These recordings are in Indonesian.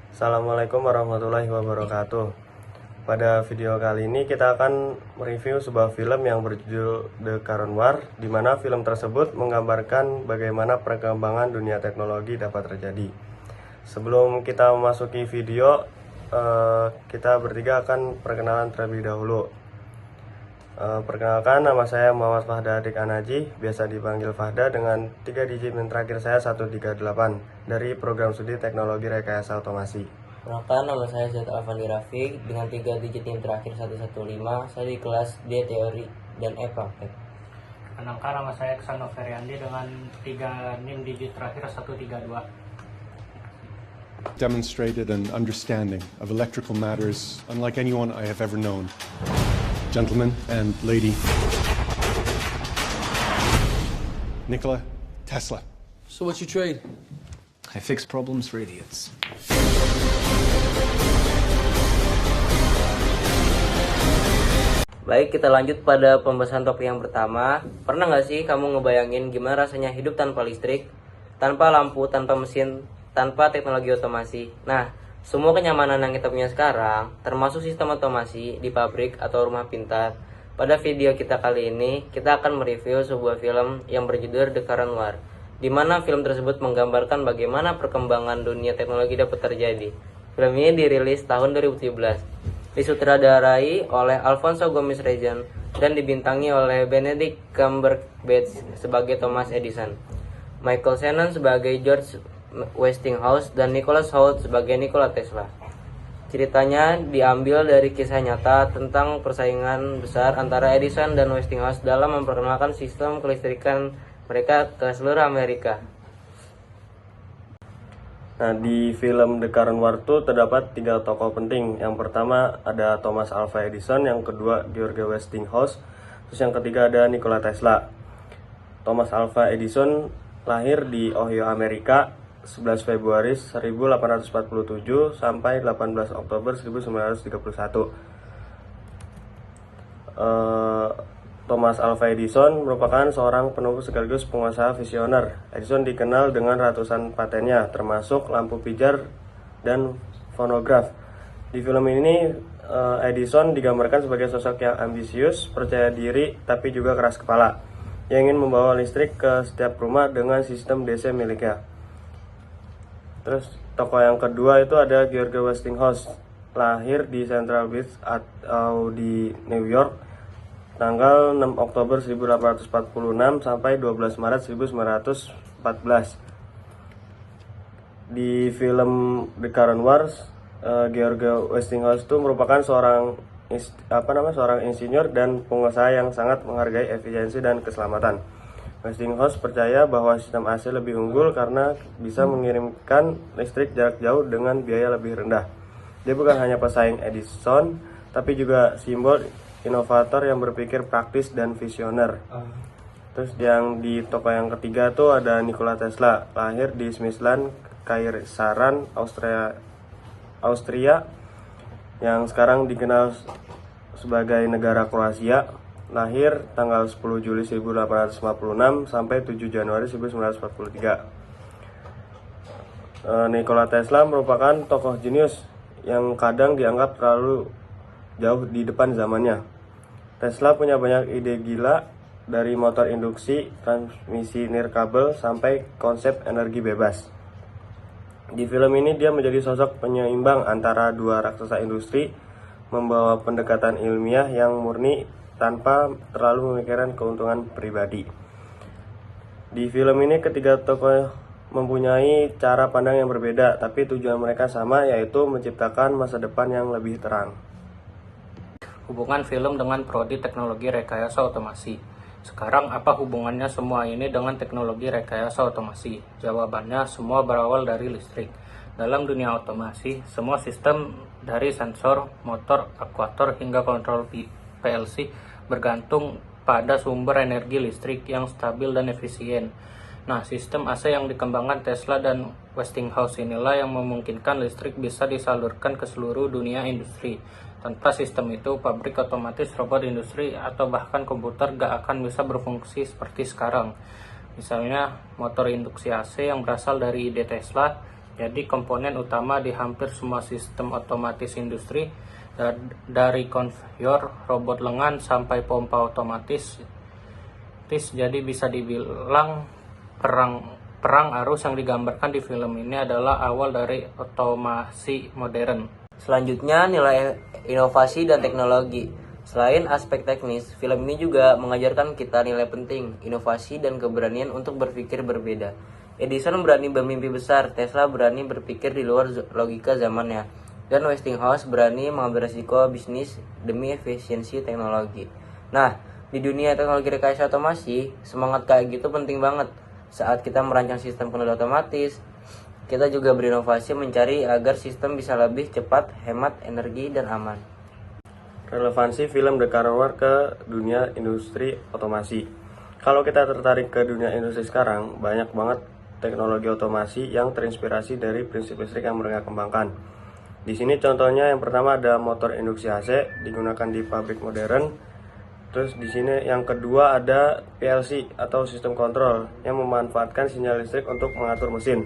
Assalamualaikum warahmatullahi wabarakatuh. Pada video kali ini kita akan mereview sebuah film yang berjudul The Current War, di mana film tersebut menggambarkan bagaimana perkembangan dunia teknologi dapat terjadi. Sebelum kita memasuki video, kita bertiga akan perkenalan terlebih dahulu. Perkenalkan, nama saya Muhammad Fahda Adik Anaji, biasa dipanggil Fahda, dengan 3 digit NIM terakhir saya 138 dari program studi teknologi rekayasa otomasi. Perkenalkan, nama saya Zaid Alfandi Rafiq dengan 3 digit NIM terakhir 115. Saya di kelas D teori dan E praktek. Perkenalkan, nama saya Ksano Feryandi dengan 3 NIM digit terakhir 132. Demonstrated an understanding of electrical matters unlike anyone I have ever known. Gentlemen and lady, Nikola Tesla. So what's your trade? I fix problems for idiots. Baik, kita lanjut pada pembahasan topik yang pertama. Pernah nggak sih kamu ngebayangin gimana rasanya hidup tanpa listrik, tanpa lampu, tanpa mesin, tanpa teknologi otomasi? Nah, semua kenyamanan yang kita punya sekarang, termasuk sistem otomasi di pabrik atau rumah pintar. Pada video kita kali ini, kita akan mereview sebuah film yang berjudul The Current War, di mana film tersebut menggambarkan bagaimana perkembangan dunia teknologi dapat terjadi. Film ini dirilis tahun 2017, disutradarai oleh Alfonso Gomez Rejon dan dibintangi oleh Benedict Cumberbatch sebagai Thomas Edison, Michael Shannon sebagai George Westinghouse, dan Nicholas Hoult sebagai Nikola Tesla. Ceritanya diambil dari kisah nyata tentang persaingan besar antara Edison dan Westinghouse dalam memperkenalkan sistem kelistrikan mereka ke seluruh Amerika. Nah, di film The Current War itu terdapat 3 tokoh penting. Yang pertama ada Thomas Alva Edison, yang kedua George Westinghouse, terus yang ketiga ada Nikola Tesla. Thomas Alva Edison lahir di Ohio, Amerika, 11 Februari 1847 sampai 18 Oktober 1931. Thomas Alva Edison merupakan seorang penulis sekaligus pengusaha visioner. Edison dikenal dengan ratusan patennya, termasuk lampu pijar dan fonograf. Di film ini, Edison digambarkan sebagai sosok yang ambisius, percaya diri, tapi juga keras kepala, yang ingin membawa listrik ke setiap rumah dengan sistem DC miliknya. Terus tokoh yang kedua itu ada George Westinghouse, lahir di Central Beach atau di New York tanggal 6 Oktober 1846 sampai 12 Maret 1914. Di film The Current Wars, George Westinghouse itu merupakan seorang insinyur dan pengusaha yang sangat menghargai efisiensi dan keselamatan. Westinghouse percaya bahwa sistem AC lebih unggul karena bisa mengirimkan listrik jarak jauh dengan biaya lebih rendah. Dia bukan hanya pesaing Edison, tapi juga simbol inovator yang berpikir praktis dan visioner. Terus yang di tokoh yang ketiga tuh ada Nikola Tesla, lahir di Smithland, Kaisaran Austria, yang sekarang dikenal sebagai negara Kroasia. Lahir tanggal 10 Juli 1856 sampai 7 Januari 1943. Nikola Tesla merupakan tokoh jenius yang kadang dianggap terlalu jauh di depan zamannya. Tesla punya banyak ide gila, dari motor induksi, transmisi nirkabel, sampai konsep energi bebas. Di film ini dia menjadi sosok penyeimbang antara dua raksasa industri, membawa pendekatan ilmiah yang murni tanpa terlalu memikirkan keuntungan pribadi. Di film ini ketiga tokoh mempunyai cara pandang yang berbeda, tapi tujuan mereka sama, yaitu menciptakan masa depan yang lebih terang. Hubungan film dengan prodi teknologi rekayasa otomasi. Sekarang apa hubungannya semua ini dengan teknologi rekayasa otomasi? Jawabannya, semua berawal dari listrik. Dalam dunia otomasi, semua sistem dari sensor, motor, aktuator hingga kontrol PLC bergantung pada sumber energi listrik yang stabil dan efisien. Nah, sistem AC yang dikembangkan Tesla dan Westinghouse inilah yang memungkinkan listrik bisa disalurkan ke seluruh dunia industri. Tanpa sistem itu, pabrik otomatis, robot industri, atau bahkan komputer gak akan bisa berfungsi seperti sekarang. Misalnya, motor induksi AC yang berasal dari ide Tesla jadi komponen utama di hampir semua sistem otomatis industri, dari konveyor, robot lengan, sampai pompa otomatis. Jadi bisa dibilang perang arus yang digambarkan di film ini adalah awal dari otomasi modern. Selanjutnya, nilai inovasi dan teknologi. Selain aspek teknis, film ini juga mengajarkan kita nilai penting, inovasi dan keberanian untuk berpikir berbeda. Edison berani bermimpi besar, Tesla berani berpikir di luar logika zamannya, dan Westinghouse berani mengambil resiko bisnis demi efisiensi teknologi. Nah, di dunia teknologi rekayasa otomasi, semangat kayak gitu penting banget. Saat kita merancang sistem kendali otomatis, kita juga berinovasi mencari agar sistem bisa lebih cepat, hemat energi, dan aman. Relevansi film The Current War ke dunia industri otomasi. Kalau kita tertarik ke dunia industri sekarang, banyak banget teknologi otomasi yang terinspirasi dari prinsip listrik yang mereka kembangkan. Di sini contohnya yang pertama ada motor induksi AC digunakan di pabrik modern. Terus di sini yang kedua ada PLC atau sistem kontrol yang memanfaatkan sinyal listrik untuk mengatur mesin.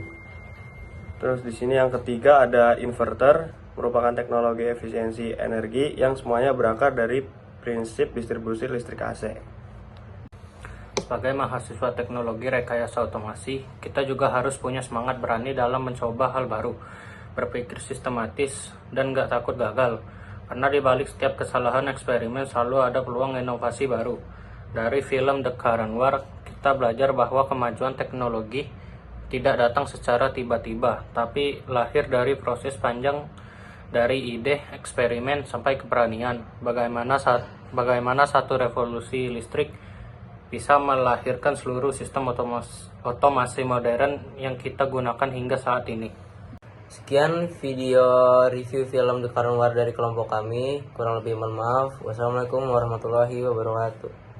Terus di sini yang ketiga ada inverter, merupakan teknologi efisiensi energi yang semuanya berangkat dari prinsip distribusi listrik AC. Sebagai mahasiswa teknologi rekayasa otomasi, kita juga harus punya semangat berani dalam mencoba hal baru, berpikir sistematis, dan gak takut gagal. Karena di balik setiap kesalahan eksperimen selalu ada peluang inovasi baru. Dari film The Current War, kita belajar bahwa kemajuan teknologi tidak datang secara tiba-tiba, tapi lahir dari proses panjang dari ide, eksperimen, sampai keberanian. Bagaimana satu revolusi listrik bisa melahirkan seluruh sistem otomasi modern yang kita gunakan hingga saat ini. Sekian video review film The Current War dari kelompok kami. Kurang lebih mohon maaf. Wassalamualaikum warahmatullahi wabarakatuh.